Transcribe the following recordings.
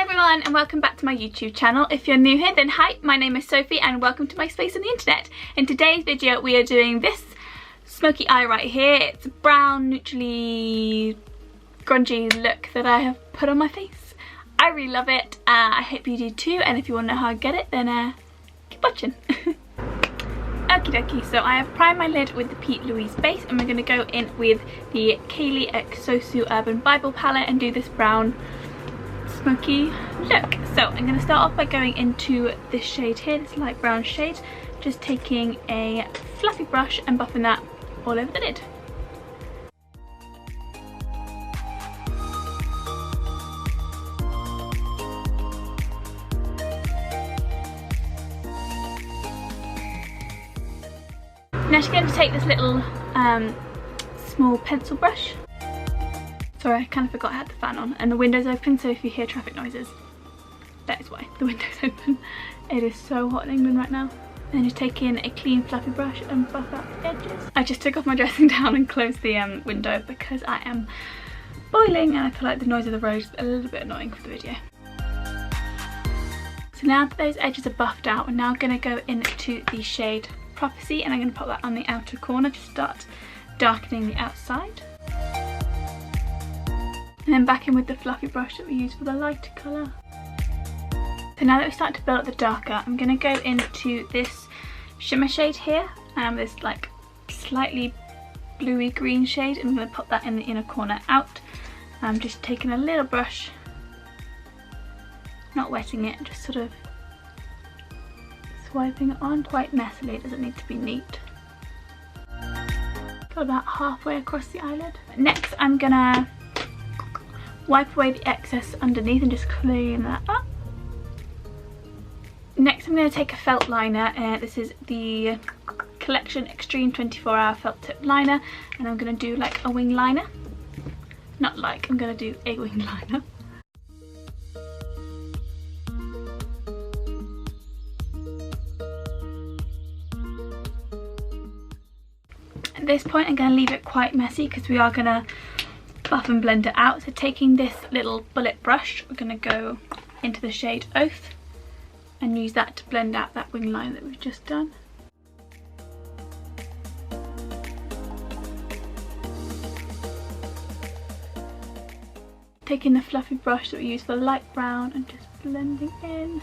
everyone and welcome back to my YouTube channel. If you're new here then hi, my name is Sophie and welcome to my space on the internet. In today's video we are doing this smoky eye right here. It's a brown, neutrally grungy look that I have put on my face. I really love it. I hope you do too, and if you want to know how I get it then keep watching. Okie dokie, so I have primed my lid with the Pete Louise base and we're going to go in with the Kaylee X Sosu Urban Bible palette and do this brown smoky look. So I'm going to start off by going into this shade here, this light brown shade, just taking a fluffy brush and buffing that all over the lid. Now she's going to take this little small pencil brush. Sorry, I kind of forgot I had the fan on and the window's open, so if you hear traffic noises, that is why the window's open. It is so hot in England right now. And just take in a clean fluffy brush and buff out the edges. I just took off my dressing gown and closed the window because I am boiling and I feel like the noise of the road is a little bit annoying for the video. So now that those edges are buffed out, we're now going to go into the shade Prophecy and I'm going to pop that on the outer corner to start darkening the outside. And then back in with the fluffy brush that we use for the lighter colour. So now that we're starting to build up the darker, I'm going to go into this shimmer shade here, this like slightly bluey green shade, and I'm going to pop that in the inner corner out. I'm just taking a little brush, not wetting it, just sort of swiping it on quite messily. It doesn't need to be neat. Got about halfway across the eyelid. Next I'm gonna wipe away the excess underneath and just clean that up. Next I'm going to take a felt liner. This is the Collection Extreme 24-hour felt tip liner, and I'm going to do like a wing liner. Not like, I'm going to do a wing liner. At this point I'm going to leave it quite messy because we are going to buff and blend it out. So taking this little bullet brush, we're going to go into the shade Oath and use that to blend out that wing line that we've just done. Taking the fluffy brush that we use for light brown and just blending in.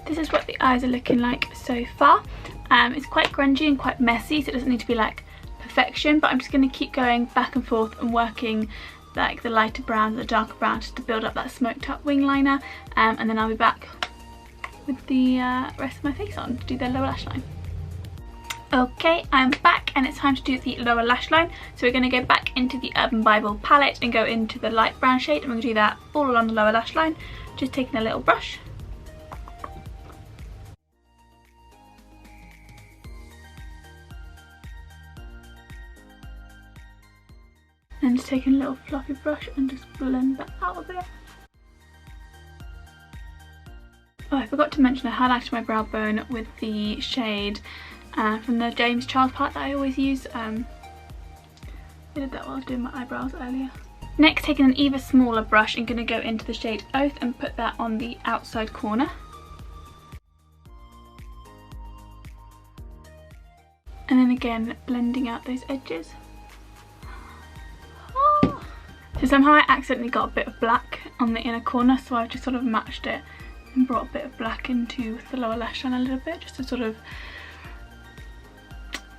This is what the eyes are looking like so far. It's quite grungy and quite messy, so it doesn't need to be like perfection, but I'm just going to keep going back and forth and working like the lighter brown, the darker brown, just to build up that smoked up wing liner, and then I'll be back with the rest of my face on to do the lower lash line. Okay, I'm back and it's time to do the lower lash line. So we're going to go back into the Urban Bible palette and go into the light brown shade, and we're going to do that all along the lower lash line, just taking a little brush. And just taking a little fluffy brush and just blend that out a bit. Oh, I forgot to mention I highlighted my brow bone with the shade from the James Charles palette that I always use. I did that while I was doing my eyebrows earlier. Next, taking an even smaller brush, I'm going to go into the shade Oath and put that on the outside corner. And then again, blending out those edges. So somehow I accidentally got a bit of black on the inner corner, so I've just sort of matched it and brought a bit of black into the lower lash line a little bit, just to sort of,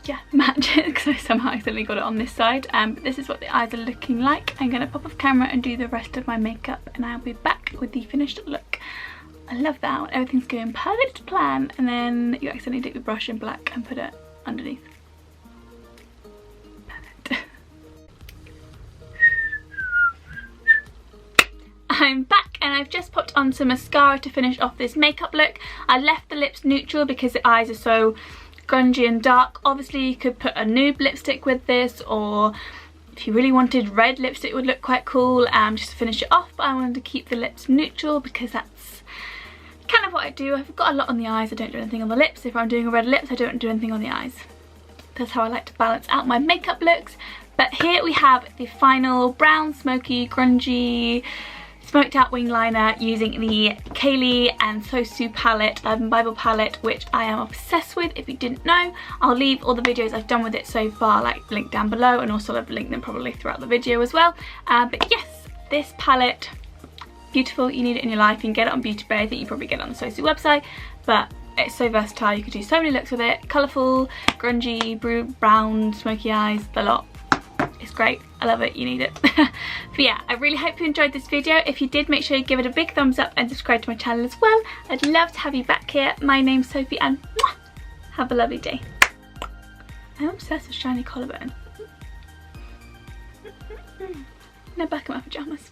yeah, match it, because I somehow accidentally got it on this side. But this is what the eyes are looking like. I'm going to pop off camera and do the rest of my makeup and I'll be back with the finished look. I love that when everything's going perfect to plan and then you accidentally take the brush in black and put it underneath. I'm back and I've just popped on some mascara to finish off this makeup look. I left the lips neutral because the eyes are so grungy and dark. Obviously you could put a nude lipstick with this, or if you really wanted red lipstick would look quite cool just to finish it off, but I wanted to keep the lips neutral because that's kind of what I do. I've got a lot on the eyes, I don't do anything on the lips. If I'm doing a red lips I don't do anything on the eyes. That's how I like to balance out my makeup looks. But here we have the final brown, smoky, grungy, smoked out wing liner using the Kaylee and Sosu palette, Urban Bible palette, which I am obsessed with. If you didn't know, I'll leave all the videos I've done with it so far like linked down below, and also I've linked them probably throughout the video as well. But yes, this palette, beautiful. You need it in your life. You can get it on Beauty Bay. I think you probably get it on the Sosu website, but it's so versatile. You could do so many looks with it. Colourful, grungy, brown, smoky eyes, the lot. It's great. I love it. You need it. But yeah, I really hope you enjoyed this video. If you did, make sure you give it a big thumbs up and subscribe to my channel as well. I'd love to have you back here. My name's Sophie, and have a lovely day. I'm obsessed with shiny collarbone. Now back in my pyjamas.